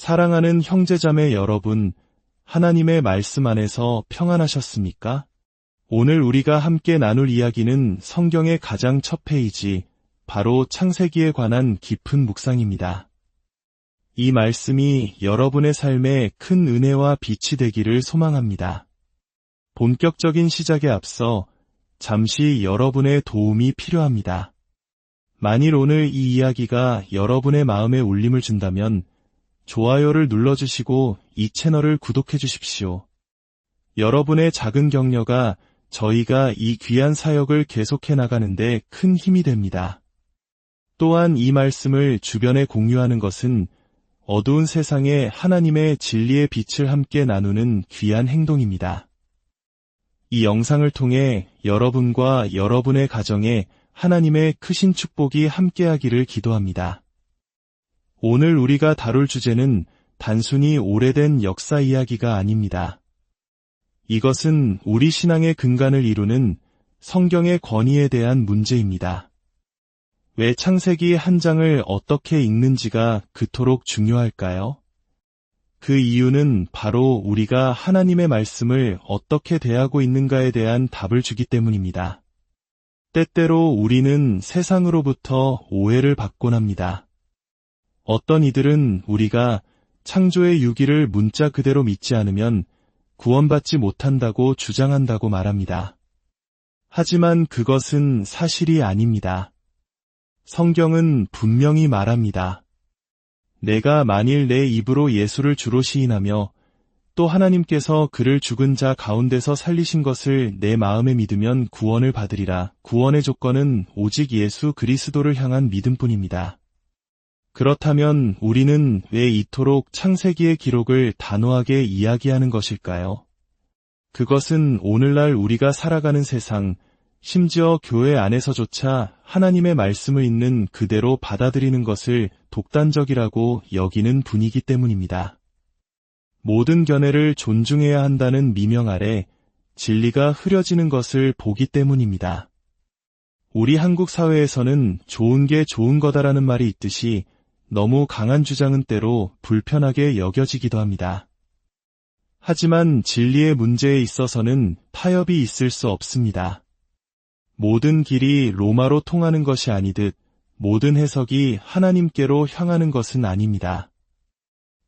사랑하는 형제자매 여러분, 하나님의 말씀 안에서 평안하셨습니까? 오늘 우리가 함께 나눌 이야기는 성경의 가장 첫 페이지, 바로 창세기에 관한 깊은 묵상입니다. 이 말씀이 여러분의 삶에 큰 은혜와 빛이 되기를 소망합니다. 본격적인 시작에 앞서 잠시 여러분의 도움이 필요합니다. 만일 오늘 이 이야기가 여러분의 마음에 울림을 준다면 좋아요를 눌러주시고 이 채널을 구독해 주십시오. 여러분의 작은 격려가 저희가 이 귀한 사역을 계속해 나가는데 큰 힘이 됩니다. 또한 이 말씀을 주변에 공유하는 것은 어두운 세상에 하나님의 진리의 빛을 함께 나누는 귀한 행동입니다. 이 영상을 통해 여러분과 여러분의 가정에 하나님의 크신 축복이 함께하기를 기도합니다. 오늘 우리가 다룰 주제는 단순히 오래된 역사 이야기가 아닙니다. 이것은 우리 신앙의 근간을 이루는 성경의 권위에 대한 문제입니다. 왜 창세기 한 장을 어떻게 읽는지가 그토록 중요할까요? 그 이유는 바로 우리가 하나님의 말씀을 어떻게 대하고 있는가에 대한 답을 주기 때문입니다. 때때로 우리는 세상으로부터 오해를 받곤 합니다. 어떤 이들은 우리가 창조의 유기를 문자 그대로 믿지 않으면 구원받지 못한다고 주장한다고 말합니다. 하지만 그것은 사실이 아닙니다. 성경은 분명히 말합니다. 내가 만일 내 입으로 예수를 주로 시인하며 또 하나님께서 그를 죽은 자 가운데서 살리신 것을 내 마음에 믿으면 구원을 받으리라. 구원의 조건은 오직 예수 그리스도를 향한 믿음뿐입니다. 그렇다면 우리는 왜 이토록 창세기의 기록을 단호하게 이야기하는 것일까요? 그것은 오늘날 우리가 살아가는 세상, 심지어 교회 안에서조차 하나님의 말씀을 있는 그대로 받아들이는 것을 독단적이라고 여기는 분위기 때문입니다. 모든 견해를 존중해야 한다는 미명 아래 진리가 흐려지는 것을 보기 때문입니다. 우리 한국 사회에서는 좋은 게 좋은 거다라는 말이 있듯이 너무 강한 주장은 때로 불편하게 여겨지기도 합니다. 하지만 진리의 문제에 있어서는 타협이 있을 수 없습니다. 모든 길이 로마로 통하는 것이 아니듯 모든 해석이 하나님께로 향하는 것은 아닙니다.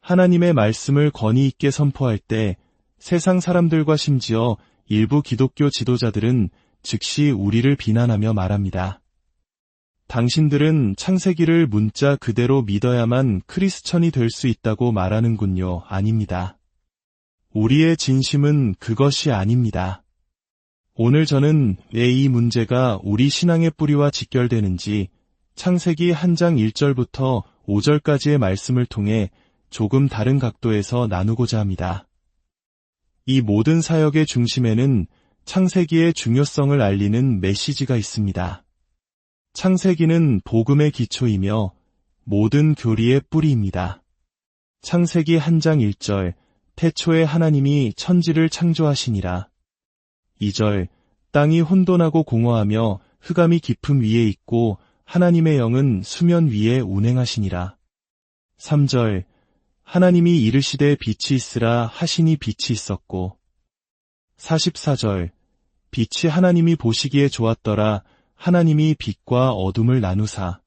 하나님의 말씀을 권위 있게 선포할 때 세상 사람들과 심지어 일부 기독교 지도자들은 즉시 우리를 비난하며 말합니다. 당신들은 창세기를 문자 그대로 믿어야만 크리스천이 될 수 있다고 말하는군요. 아닙니다. 우리의 진심은 그것이 아닙니다. 오늘 저는 왜 이 문제가 우리 신앙의 뿌리와 직결되는지 창세기 한 장 1절부터 5절까지의 말씀을 통해 조금 다른 각도에서 나누고자 합니다. 이 모든 사역의 중심에는 창세기의 중요성을 알리는 메시지가 있습니다. 창세기는 복음의 기초이며 모든 교리의 뿌리입니다. 창세기 한 장 1절, 태초에 하나님이 천지를 창조하시니라. 2절, 땅이 혼돈하고 공허하며 흑암이 깊음 위에 있고 하나님의 영은 수면 위에 운행하시니라. 3절, 하나님이 이르시되 빛이 있으라 하시니 빛이 있었고. 44절, 빛이 하나님이 보시기에 좋았더라 하나님이 빛과 어둠을 나누사.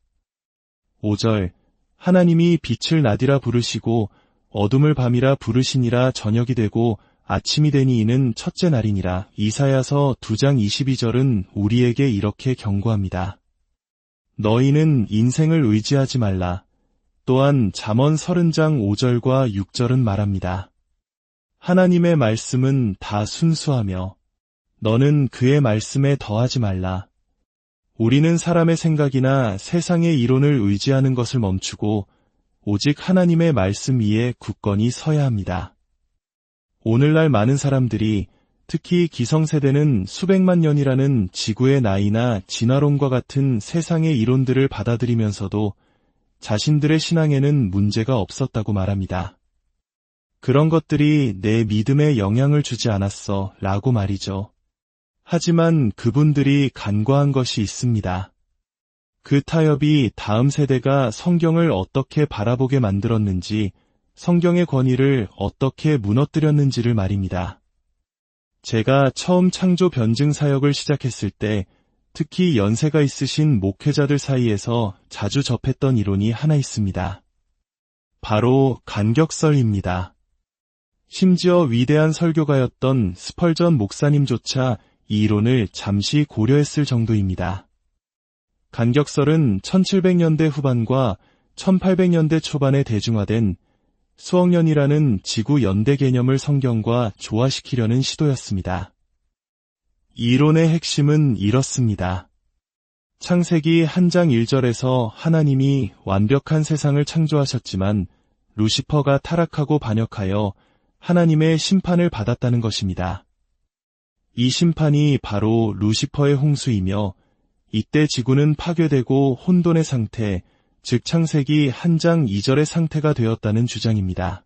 5절, 하나님이 빛을 낮이라 부르시고 어둠을 밤이라 부르시니라. 저녁이 되고 아침이 되니 이는 첫째 날이니라. 이사야서 2장 22절은 우리에게 이렇게 경고합니다. 너희는 인생을 의지하지 말라. 또한 잠언 30장 5절과 6절은 말합니다. 하나님의 말씀은 다 순수하며 너는 그의 말씀에 더하지 말라. 우리는 사람의 생각이나 세상의 이론을 의지하는 것을 멈추고 오직 하나님의 말씀 위에 굳건히 서야 합니다. 오늘날 많은 사람들이 특히 기성세대는 수백만 년이라는 지구의 나이나 진화론과 같은 세상의 이론들을 받아들이면서도 자신들의 신앙에는 문제가 없었다고 말합니다. 그런 것들이 내 믿음에 영향을 주지 않았어 라고 말이죠. 하지만 그분들이 간과한 것이 있습니다. 그 타협이 다음 세대가 성경을 어떻게 바라보게 만들었는지 성경의 권위를 어떻게 무너뜨렸는지를 말입니다. 제가 처음 창조 변증 사역을 시작했을 때 특히 연세가 있으신 목회자들 사이에서 자주 접했던 이론이 하나 있습니다. 바로 간격설입니다. 심지어 위대한 설교가였던 스펄전 목사님조차 이 이론을 잠시 고려했을 정도입니다. 간격설은 1700년대 후반과 1800년대 초반에 대중화된 수억년이라는 지구 연대 개념을 성경과 조화시키려는 시도였습니다. 이 이론의 핵심은 이렇습니다. 창세기 1장 1절에서 하나님이 완벽한 세상을 창조하셨지만 루시퍼가 타락하고 반역하여 하나님의 심판을 받았다는 것입니다. 이 심판이 바로 루시퍼의 홍수이며 이때 지구는 파괴되고 혼돈의 상태, 즉 창세기 1장 2절의 상태가 되었다는 주장입니다.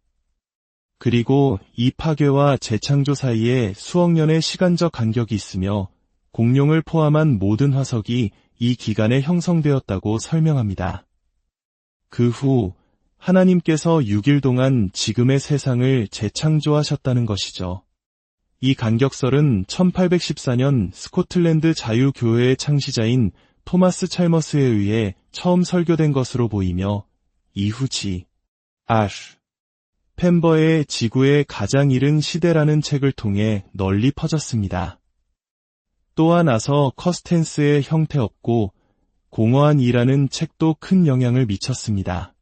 그리고 이 파괴와 재창조 사이에 수억 년의 시간적 간격이 있으며 공룡을 포함한 모든 화석이 이 기간에 형성되었다고 설명합니다. 그 후 하나님께서 6일 동안 지금의 세상을 재창조하셨다는 것이죠. 이 간격설은 1814년 스코틀랜드 자유교회의 창시자인 토마스 찰머스에 의해 처음 설교된 것으로 보이며 이후 펜버의 지구의 가장 이른 시대라는 책을 통해 널리 퍼졌습니다. 또한 아서 커스텐스의 형태 없고 공허한 이라는 책도 큰 영향을 미쳤습니다.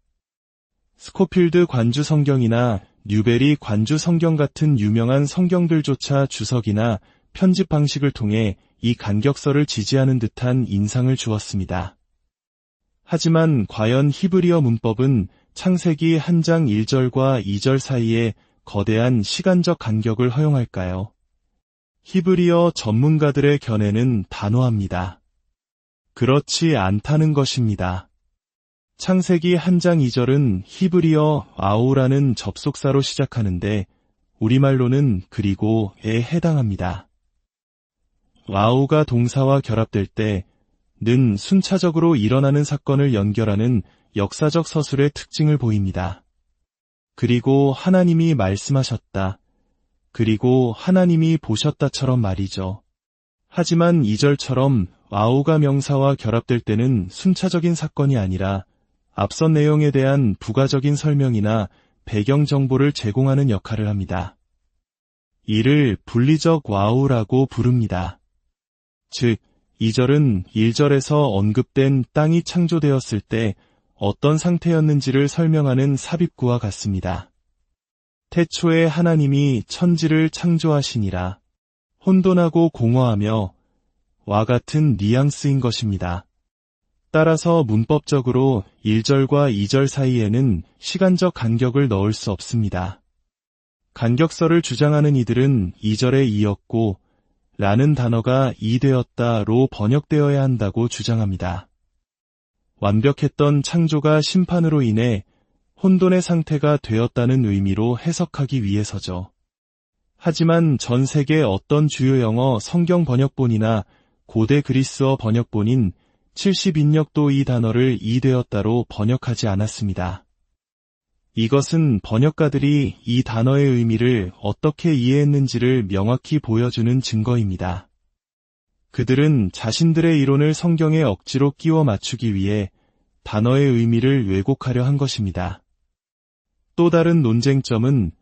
스코필드 관주 성경이나 뉴베리 관주 성경 같은 유명한 성경들조차 주석이나 편집 방식을 통해 이 간격설을 지지하는 듯한 인상을 주었습니다. 하지만 과연 히브리어 문법은 창세기 1장 1절과 2절 사이에 거대한 시간적 간격을 허용할까요? 히브리어 전문가들의 견해는 단호합니다. 그렇지 않다는 것입니다. 창세기 1장 2절은 히브리어 아우라는 접속사로 시작하는데 우리말로는 그리고에 해당합니다. 아우가 동사와 결합될 때 는 순차적으로 일어나는 사건을 연결하는 역사적 서술의 특징을 보입니다. 그리고 하나님이 말씀하셨다. 그리고 하나님이 보셨다처럼 말이죠. 하지만 2절처럼 아우가 명사와 결합될 때는 순차적인 사건이 아니라 앞선 내용에 대한 부가적인 설명이나 배경 정보를 제공하는 역할을 합니다. 이를 분리적 와우라고 부릅니다. 즉, 2절은 1절에서 언급된 땅이 창조되었을 때 어떤 상태였는지를 설명하는 삽입구와 같습니다. 태초에 하나님이 천지를 창조하시니라. 혼돈하고 공허하며 와 같은 뉘앙스인 것입니다. 따라서 문법적으로 1절과 2절 사이에는 시간적 간격을 넣을 수 없습니다. 간격설을 주장하는 이들은 2절에 이었고 라는 단어가 이되었다로 번역되어야 한다고 주장합니다. 완벽했던 창조가 심판으로 인해 혼돈의 상태가 되었다는 의미로 해석하기 위해서죠. 하지만 전 세계 어떤 주요 영어 성경 번역본이나 고대 그리스어 번역본인 70인역도 이 단어를 이되었다로 번역하지 않았습니다. 이것은 번역가들이 이 단어의 의미를 어떻게 이해했는지를 명확히 보여주는 증거입니다. 그들은 자신들의 이론을 성경에 억지로 끼워 맞추기 위해 단어의 의미를 왜곡하려 한 것입니다. 또 다른 논쟁점은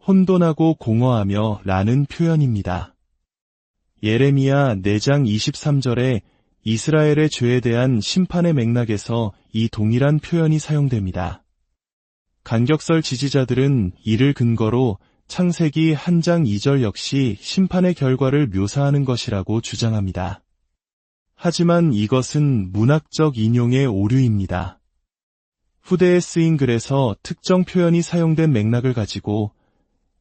혼돈하고 공허하며 라는 표현입니다. 예레미야 4장 23절에 이스라엘의 죄에 대한 심판의 맥락에서 이 동일한 표현이 사용됩니다. 간격설 지지자들은 이를 근거로 창세기 1장 2절 역시 심판의 결과를 묘사하는 것이라고 주장합니다. 하지만 이것은 문학적 인용의 오류입니다. 후대에 쓰인 글에서 특정 표현이 사용된 맥락을 가지고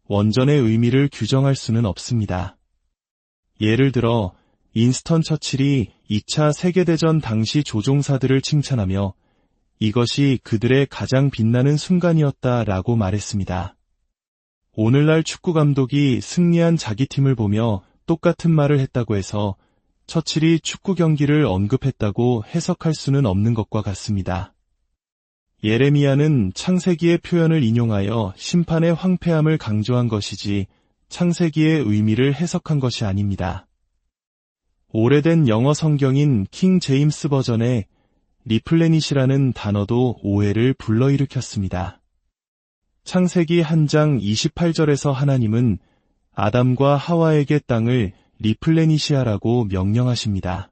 원전의 의미를 규정할 수는 없습니다. 예를 들어 윈스턴 처칠이 2차 세계대전 당시 조종사들을 칭찬하며 이것이 그들의 가장 빛나는 순간이었다라고 말했습니다. 오늘날 축구 감독이 승리한 자기 팀을 보며 똑같은 말을 했다고 해서 처칠이 축구 경기를 언급했다고 해석할 수는 없는 것과 같습니다. 예레미야는 창세기의 표현을 인용하여 심판의 황폐함을 강조한 것이지 창세기의 의미를 해석한 것이 아닙니다. 오래된 영어 성경인 킹 제임스 버전의 리플레닛이라는 단어도 오해를 불러일으켰습니다. 창세기 1장 28절에서 하나님은 아담과 하와에게 땅을 리플레니시하라고 명령하십니다.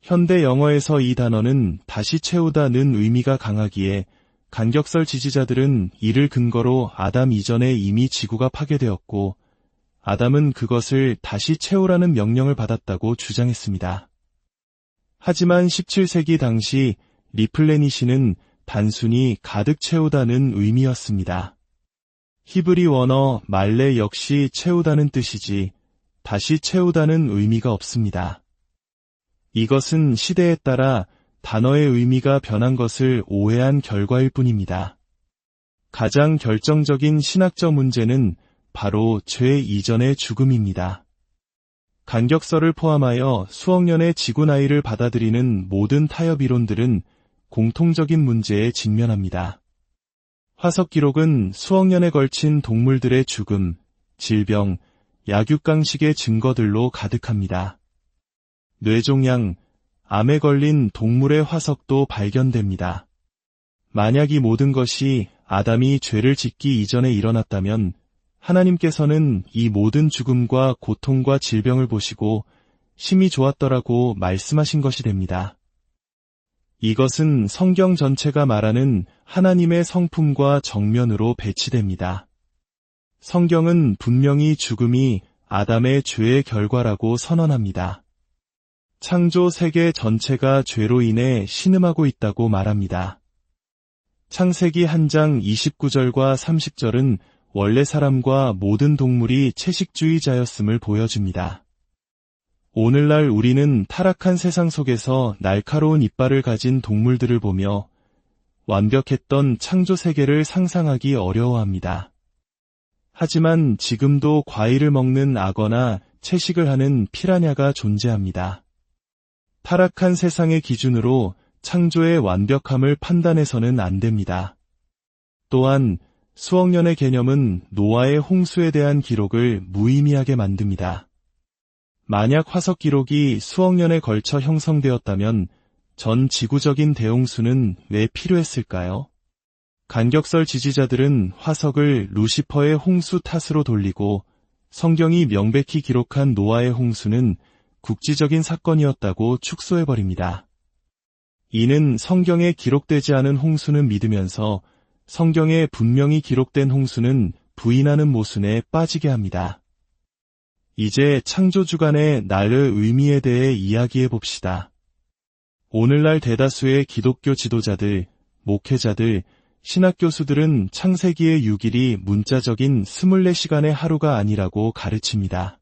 현대 영어에서 이 단어는 다시 채우다는 의미가 강하기에 간격설 지지자들은 이를 근거로 아담 이전에 이미 지구가 파괴되었고 아담은 그것을 다시 채우라는 명령을 받았다고 주장했습니다. 하지만 17세기 당시 리플레니시는 단순히 가득 채우다는 의미였습니다. 히브리 원어 말레 역시 채우다는 뜻이지 다시 채우다는 의미가 없습니다. 이것은 시대에 따라 단어의 의미가 변한 것을 오해한 결과일 뿐입니다. 가장 결정적인 신학적 문제는 바로 죄 이전의 죽음입니다. 간격설을 포함하여 수억 년의 지구 나이를 받아들이는 모든 타협 이론들은 공통적인 문제에 직면합니다. 화석 기록은 수억 년에 걸친 동물들의 죽음, 질병, 약육강식의 증거들로 가득합니다. 뇌종양, 암에 걸린 동물의 화석도 발견됩니다. 만약 이 모든 것이 아담이 죄를 짓기 이전에 일어났다면 하나님께서는 이 모든 죽음과 고통과 질병을 보시고 심히 좋았더라고 말씀하신 것이 됩니다. 이것은 성경 전체가 말하는 하나님의 성품과 정면으로 배치됩니다. 성경은 분명히 죽음이 아담의 죄의 결과라고 선언합니다. 창조 세계 전체가 죄로 인해 신음하고 있다고 말합니다. 창세기 1장 29절과 30절은 원래 사람과 모든 동물이 채식주의자였음을 보여줍니다. 오늘날 우리는 타락한 세상 속에서 날카로운 이빨을 가진 동물들을 보며 완벽했던 창조 세계를 상상하기 어려워합니다. 하지만 지금도 과일을 먹는 악어나 채식을 하는 피라냐가 존재합니다. 타락한 세상의 기준으로 창조의 완벽함을 판단해서는 안 됩니다. 또한 수억 년의 개념은 노아의 홍수에 대한 기록을 무의미하게 만듭니다. 만약 화석 기록이 수억 년에 걸쳐 형성되었다면 전 지구적인 대홍수는 왜 필요했을까요? 간격설 지지자들은 화석을 루시퍼의 홍수 탓으로 돌리고 성경이 명백히 기록한 노아의 홍수는 국지적인 사건이었다고 축소해버립니다. 이는 성경에 기록되지 않은 홍수는 믿으면서 성경에 분명히 기록된 홍수는 부인하는 모순에 빠지게 합니다. 이제 창조주간의 날의 의미에 대해 이야기해 봅시다. 오늘날 대다수의 기독교 지도자들, 목회자들, 신학교수들은 창세기의 6일이 문자적인 24시간의 하루가 아니라고 가르칩니다.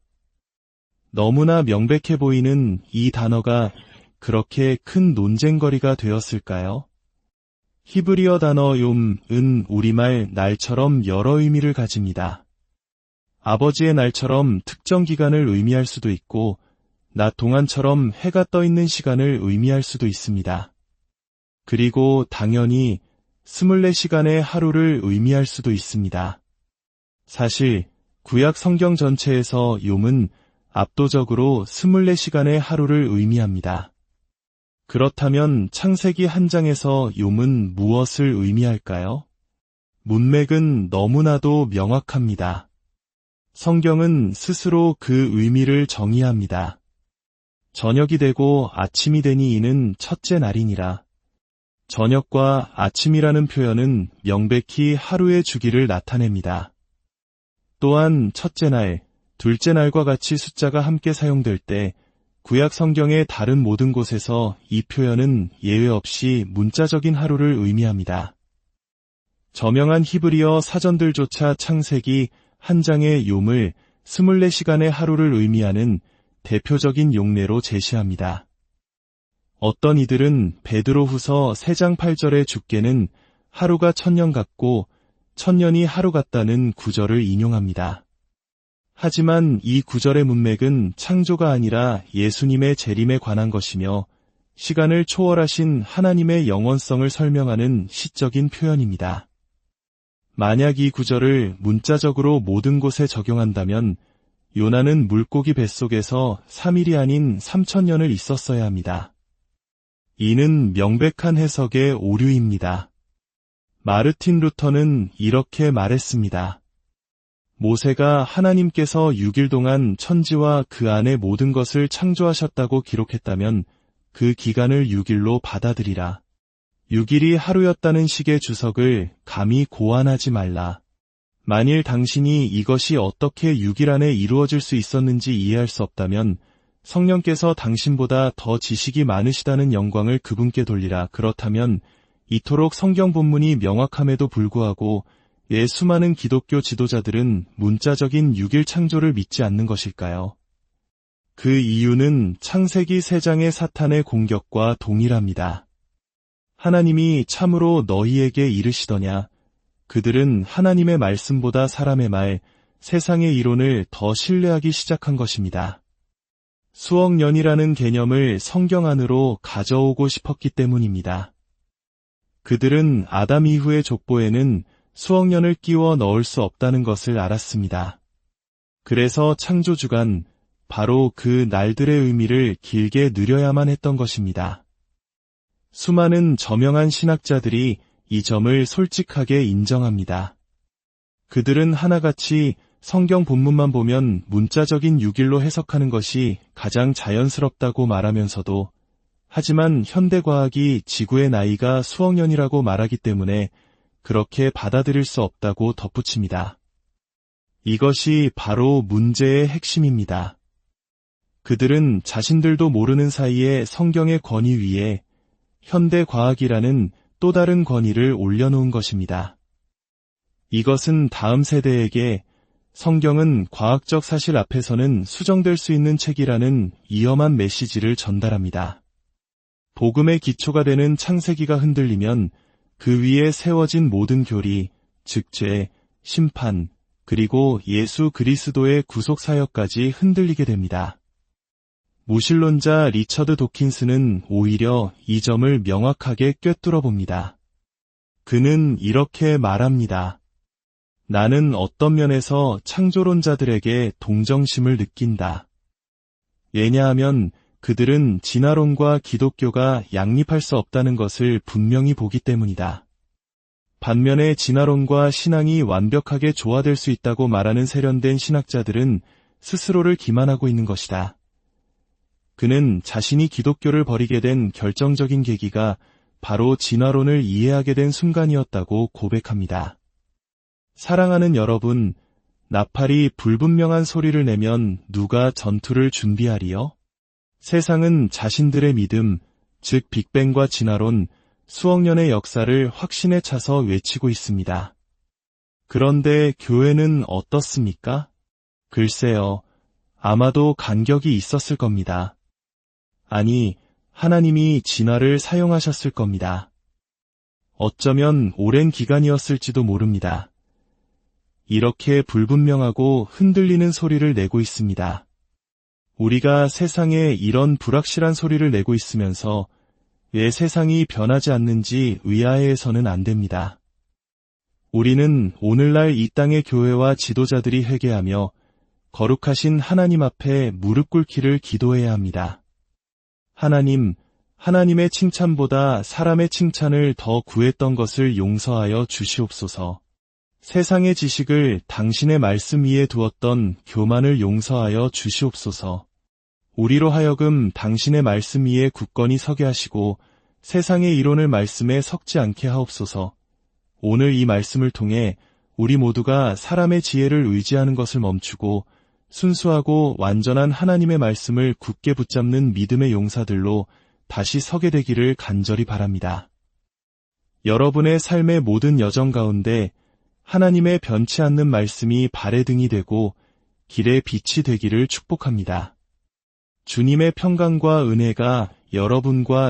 너무나 명백해 보이는 이 단어가 그렇게 큰 논쟁거리가 되었을까요? 히브리어 단어 욤은 우리말 날처럼 여러 의미를 가집니다. 아버지의 날처럼 특정 기간을 의미할 수도 있고 낮 동안처럼 해가 떠 있는 시간을 의미할 수도 있습니다. 그리고 당연히 24시간의 하루를 의미할 수도 있습니다. 사실 구약 성경 전체에서 욤은 압도적으로 24시간의 하루를 의미합니다. 그렇다면 창세기 1장에서 욤은 무엇을 의미할까요? 문맥은 너무나도 명확합니다. 성경은 스스로 그 의미를 정의합니다. 저녁이 되고 아침이 되니 이는 첫째 날이니라. 저녁과 아침이라는 표현은 명백히 하루의 주기를 나타냅니다. 또한 첫째 날, 둘째 날과 같이 숫자가 함께 사용될 때 구약 성경의 다른 모든 곳에서 이 표현은 예외 없이 문자적인 하루를 의미합니다. 저명한 히브리어 사전들조차 창세기 1장의 욤을 24시간의 하루를 의미하는 대표적인 용례로 제시합니다. 어떤 이들은 베드로후서 3장 8절의 주께는 하루가 1000년 같고 1000년이 하루 같다는 구절을 인용합니다. 하지만 이 구절의 문맥은 창조가 아니라 예수님의 재림에 관한 것이며 시간을 초월하신 하나님의 영원성을 설명하는 시적인 표현입니다. 만약 이 구절을 문자적으로 모든 곳에 적용한다면 요나는 물고기 뱃속에서 3일이 아닌 3000년을 있었어야 합니다. 이는 명백한 해석의 오류입니다. 마르틴 루터는 이렇게 말했습니다. 모세가 하나님께서 6일 동안 천지와 그 안의 모든 것을 창조하셨다고 기록했다면 그 기간을 6일로 받아들이라. 6일이 하루였다는 식의 주석을 감히 고안하지 말라. 만일 당신이 이것이 어떻게 6일 안에 이루어질 수 있었는지 이해할 수 없다면 성령께서 당신보다 더 지식이 많으시다는 영광을 그분께 돌리라. 그렇다면 이토록 성경 본문이 명확함에도 불구하고 왜 수많은 기독교 지도자들은 문자적인 6일 창조를 믿지 않는 것일까요? 그 이유는 창세기 3장의 사탄의 공격과 동일합니다. 하나님이 참으로 너희에게 이르시더냐? 그들은 하나님의 말씀보다 사람의 말, 세상의 이론을 더 신뢰하기 시작한 것입니다. 수억 년이라는 개념을 성경 안으로 가져오고 싶었기 때문입니다. 그들은 아담 이후의 족보에는 수억 년을 끼워 넣을 수 없다는 것을 알았습니다. 그래서 창조주간, 바로 그 날들의 의미를 길게 누려야만 했던 것입니다. 수많은 저명한 신학자들이 이 점을 솔직하게 인정합니다. 그들은 하나같이 성경 본문만 보면 문자적인 6일로 해석하는 것이 가장 자연스럽다고 말하면서도 하지만 현대과학이 지구의 나이가 수억 년이라고 말하기 때문에 그렇게 받아들일 수 없다고 덧붙입니다. 이것이 바로 문제의 핵심입니다. 그들은 자신들도 모르는 사이에 성경의 권위 위에 현대과학이라는 또 다른 권위를 올려놓은 것입니다. 이것은 다음 세대에게 성경은 과학적 사실 앞에서는 수정될 수 있는 책이라는 위험한 메시지를 전달합니다. 복음의 기초가 되는 창세기가 흔들리면 그 위에 세워진 모든 교리, 즉 죄, 심판, 그리고 예수 그리스도의 구속사역까지 흔들리게 됩니다. 무신론자 리처드 도킨스는 오히려 이 점을 명확하게 꿰뚫어 봅니다. 그는 이렇게 말합니다. 나는 어떤 면에서 창조론자들에게 동정심을 느낀다. 왜냐하면 그들은 진화론과 기독교가 양립할 수 없다는 것을 분명히 보기 때문이다. 반면에 진화론과 신앙이 완벽하게 조화될 수 있다고 말하는 세련된 신학자들은 스스로를 기만하고 있는 것이다. 그는 자신이 기독교를 버리게 된 결정적인 계기가 바로 진화론을 이해하게 된 순간이었다고 고백합니다. 사랑하는 여러분, 나팔이 불분명한 소리를 내면 누가 전투를 준비하리요? 세상은 자신들의 믿음, 즉 빅뱅과 진화론, 수억 년의 역사를 확신에 차서 외치고 있습니다. 그런데 교회는 어떻습니까? 글쎄요, 아마도 간격이 있었을 겁니다. 아니, 하나님이 진화를 사용하셨을 겁니다. 어쩌면 오랜 기간이었을지도 모릅니다. 이렇게 불분명하고 흔들리는 소리를 내고 있습니다. 우리가 세상에 이런 불확실한 소리를 내고 있으면서 왜 세상이 변하지 않는지 의아해서는 안 됩니다. 우리는 오늘날 이 땅의 교회와 지도자들이 회개하며 거룩하신 하나님 앞에 무릎 꿇기를 기도해야 합니다. 하나님, 하나님의 칭찬보다 사람의 칭찬을 더 구했던 것을 용서하여 주시옵소서. 세상의 지식을 당신의 말씀 위에 두었던 교만을 용서하여 주시옵소서. 우리로 하여금 당신의 말씀 위에 굳건히 서게 하시고 세상의 이론을 말씀에 섞지 않게 하옵소서. 오늘 이 말씀을 통해 우리 모두가 사람의 지혜를 의지하는 것을 멈추고 순수하고 완전한 하나님의 말씀을 굳게 붙잡는 믿음의 용사들로 다시 서게 되기를 간절히 바랍니다. 여러분의 삶의 모든 여정 가운데 하나님의 변치 않는 말씀이 발의 등이 되고 길의 빛이 되기를 축복합니다. 주님의 평강과 은혜가 여러분과